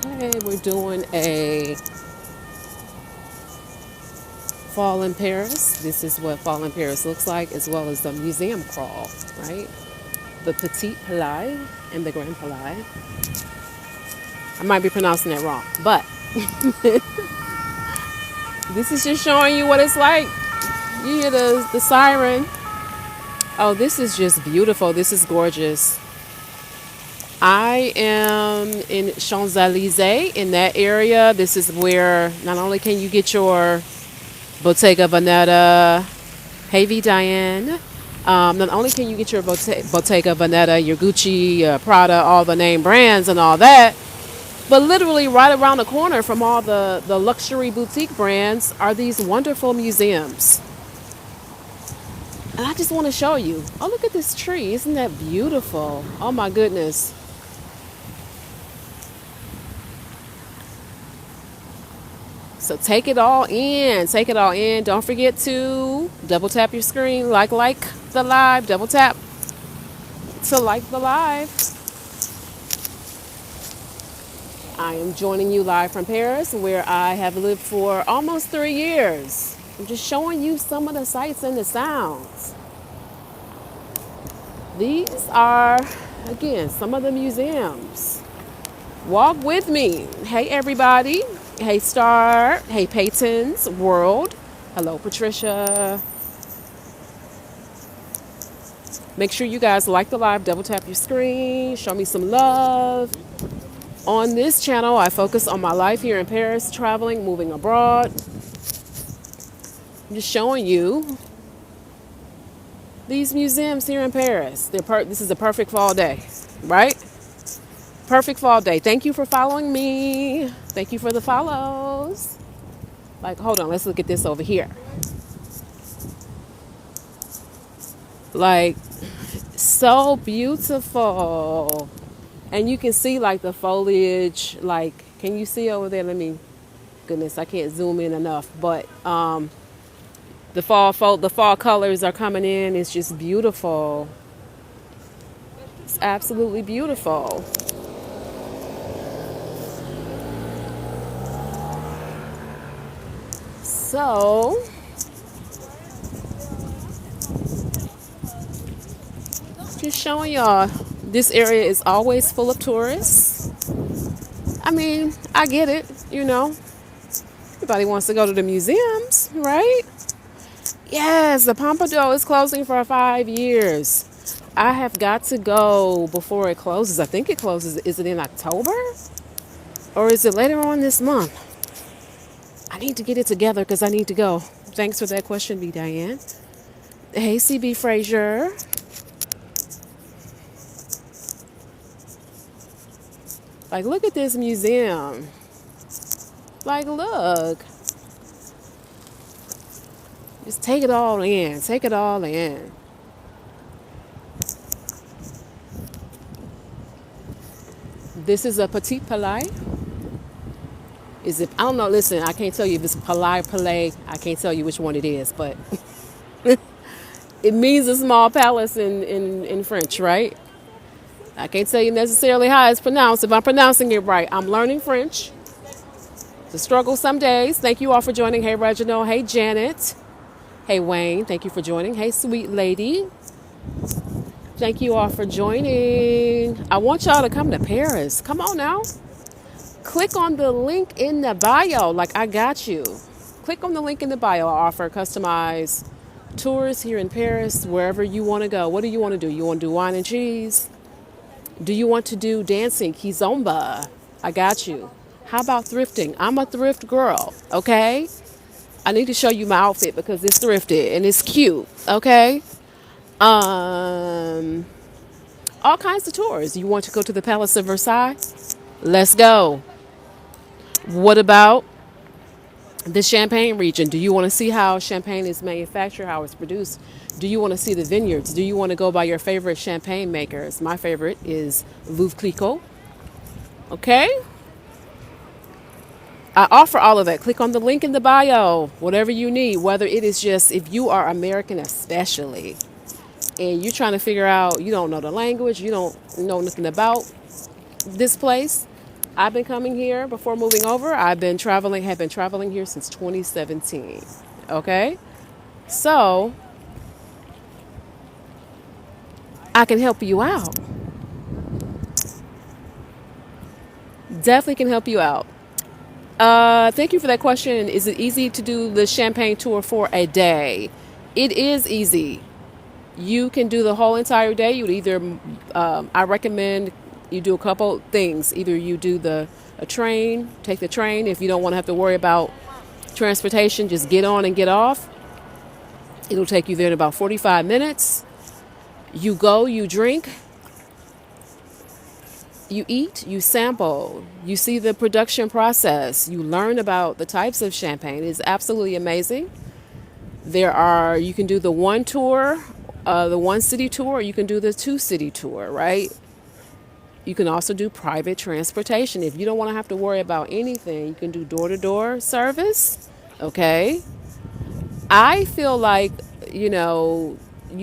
Okay, we're doing a fall in Paris. This is what fall in Paris looks like, as well as the museum crawl, right? The Petit Palais and the Grand Palais. I might be pronouncing that wrong, but this is just showing you what it's like. You hear the siren. Oh, this is just beautiful. This is gorgeous. I am in Champs Elysees in that area. This is where not only can you get your Bottega Veneta, hey V Diane. Not only can you get your Bottega Veneta, your Gucci, Prada, all the name brands and all that, but literally right around the corner from all the luxury boutique brands are these wonderful museums. And I just want to show you. Oh, look at this tree. Isn't that beautiful? Oh my goodness. So take it all in. Take it all in. Don't forget to double tap your screen. Like the live. Double tap to like the live. I am joining you live from Paris, where I have lived for almost 3 years. I'm just showing you some of the sights and the sounds. These are, again, some of the museums. Walk with me. Hey, everybody. Hey, Star. Hey, Peyton's World. Hello, Patricia. Make sure you guys like the live, double tap your screen, show me some love. On this channel, I focus on my life here in Paris, traveling, moving abroad. I'm just showing you these museums here in Paris. This is a perfect fall day, right? Perfect fall day. Thank you for following me. Thank you for the follows. Like, hold on, let's look at this over here. Like, so beautiful. And you can see like the foliage, like, can you see over there? Goodness, I can't zoom in enough, but the fall colors are coming in. It's just beautiful. It's absolutely beautiful. So, just showing y'all, this area is always full of tourists. I mean, I get it, Everybody wants to go to the museums, right? Yes, the Pompidou is closing for 5 years. I have got to go before it closes. I think it closes. Is it in October? Or is it later on this month? I need to get it together because I need to go. Thanks for that question, B. Diane. Hey, CB Frazier. Like, look at this museum. Like, look. Just take it all in. Take it all in. This is a Petit Palais. Is it? I don't know. Listen, I can't tell you if it's Palais. I can't tell you which one it is, but it means a small palace in French, right? I can't tell you necessarily how it's pronounced. If I'm pronouncing it right, I'm learning French. It's a struggle some days. Thank you all for joining. Hey, Reginald. Hey, Janet. Hey, Wayne. Thank you for joining. Hey, sweet lady. Thank you all for joining. I want y'all to come to Paris. Come on now. Click on the link in the bio. Like, I got you. Click on the link in the bio. I offer customized tours here in Paris, wherever you want to go. What do you want to do? You want to do wine and cheese? Do you want to do dancing? Kizomba. I got you. How about thrifting? I'm a thrift girl, okay? I need to show you my outfit because it's thrifted and it's cute, okay? All kinds of tours. You want to go to the Palace of Versailles? Let's go. What about the Champagne region? Do you want to see how champagne is manufactured, how it's produced? Do you want to see the vineyards? Do you want to go by your favorite champagne makers? My favorite is Veuve Clicquot. Okay? I offer all of that. Click on the link in the bio, whatever you need, whether it is just if you are American, especially, and you're trying to figure out, you don't know the language, you don't know nothing about this place. I've been coming here before moving over. Have been traveling here since 2017. Okay? So, I can help you out. Definitely can help you out. Thank you for that question. Is it easy to do the champagne tour for a day? It is easy. You can do the whole entire day. You would either, I recommend you do a couple things. Either you do a train, take the train. If you don't want to have to worry about transportation, just get on and get off. It'll take you there in about 45 minutes. You go, you drink, you eat, you sample, you see the production process, you learn about the types of champagne. It's absolutely amazing. You can do the one tour, the one city tour, or you can do the two city tour, right? You can also do private transportation. If you don't want to have to worry about anything, you can do door to door service. Okay. I feel like, you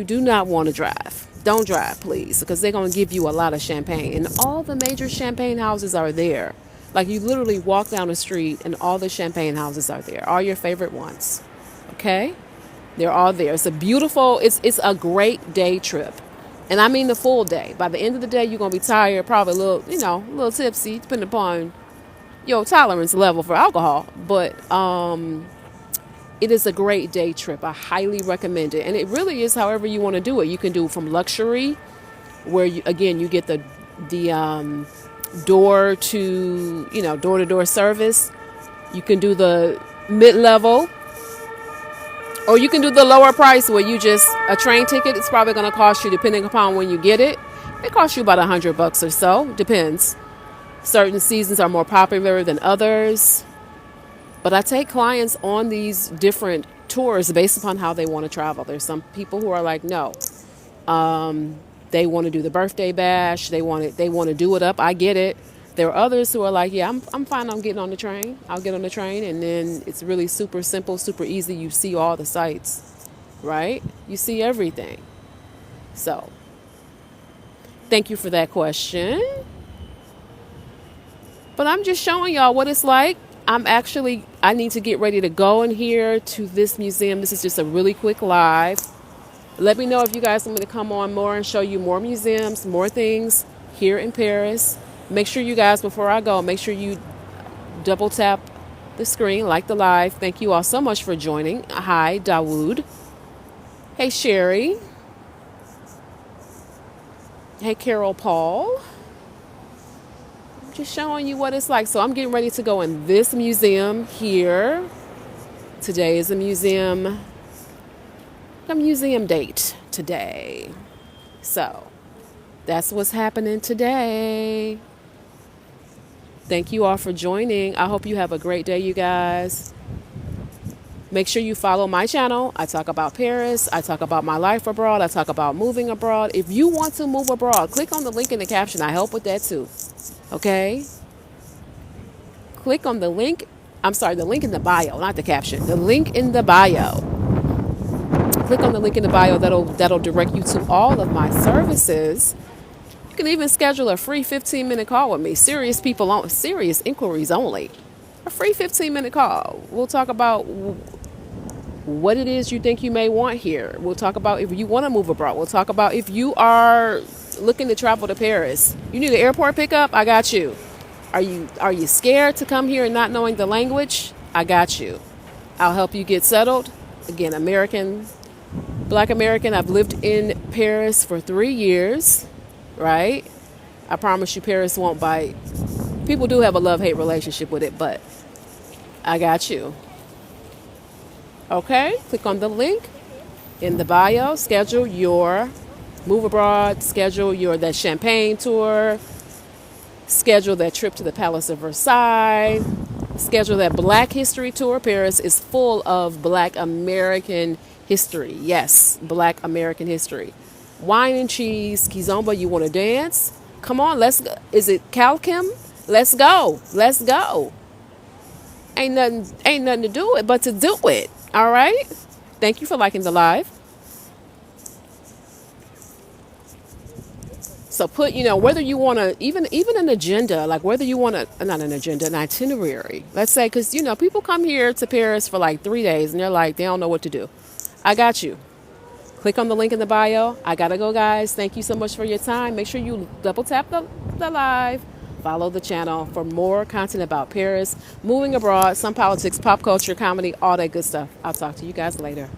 do not want to drive. Don't drive, please, because they're going to give you a lot of champagne. And all the major champagne houses are there. Like, you literally walk down the street and all the champagne houses are there. All your favorite ones. Okay? They're all there. It's a great day trip. And I mean the full day. By the end of the day, you're going to be tired, probably a little tipsy, depending upon your tolerance level for alcohol. But it is a great day trip. I highly recommend it. And it really is however you want to do it. You can do it from luxury, where you get the door-to-door service. You can do the mid-level, or you can do the lower price where a train ticket. It's probably going to cost you, depending upon when you get it. It costs you about $100 or so. Depends. Certain seasons are more popular than others. But I take clients on these different tours based upon how they want to travel. There's some people who are like, no, they want to do the birthday bash. They want to do it up. I get it. There are others who are like, yeah, I'm fine. I'm getting on the train. I'll get on the train, and then it's really super simple, super easy. You see all the sights, right? You see everything. So, thank you for that question. But I'm just showing y'all what it's like. I need to get ready to go in here to this museum. This is just a really quick live. Let me know if you guys want me to come on more and show you more museums, more things here in Paris. Make sure you guys, before I go, make sure you double tap the screen, like the live. Thank you all so much for joining. Hi, Dawood. Hey, Sherry. Hey, Carol Paul. Just showing you what it's like. So I'm getting ready to go in this museum here. Today is a museum date today. So that's what's happening today. Thank you all for joining. I hope you have a great day, you guys. Make sure you follow my channel. I talk about Paris. I talk about my life abroad. I talk about moving abroad. If you want to move abroad, click on the link in the caption. I help with that too. Okay? Click on the link. The link in the bio, not the caption. The link in the bio. Click on the link in the bio. That'll direct you to all of my services. You can even schedule a free 15-minute call with me. Serious inquiries only. A free 15-minute call. We'll talk about what it is you think you may want here. We'll talk about if you want to move abroad. We'll talk about if you are looking to travel to Paris. You need an airport pickup? I got you. Are you scared to come here and not knowing the language? I got you. I'll help you get settled. Again, Black American. I've lived in Paris for 3 years, right? I promise you Paris won't bite. People do have a love-hate relationship with it, but I got you. Okay, click on the link in the bio. Schedule your move abroad. Schedule that champagne tour. Schedule that trip to the Palace of Versailles. Schedule that Black History tour. Paris is full of Black American history. Yes, Black American history. Wine and cheese. Kizomba, you want to dance? Come on, let's go. Is it Calcim? Let's go. Let's go. Ain't nothing to do it but to do it. All right. Thank you for liking the live. So put, whether you want to, even an agenda, like whether you want to, not an agenda, an itinerary. Let's say, because, people come here to Paris for like 3 days and they're like, they don't know what to do. I got you. Click on the link in the bio. I got to go, guys. Thank you so much for your time. Make sure you double tap the live. Follow the channel for more content about Paris, moving abroad, some politics, pop culture, comedy, all that good stuff. I'll talk to you guys later.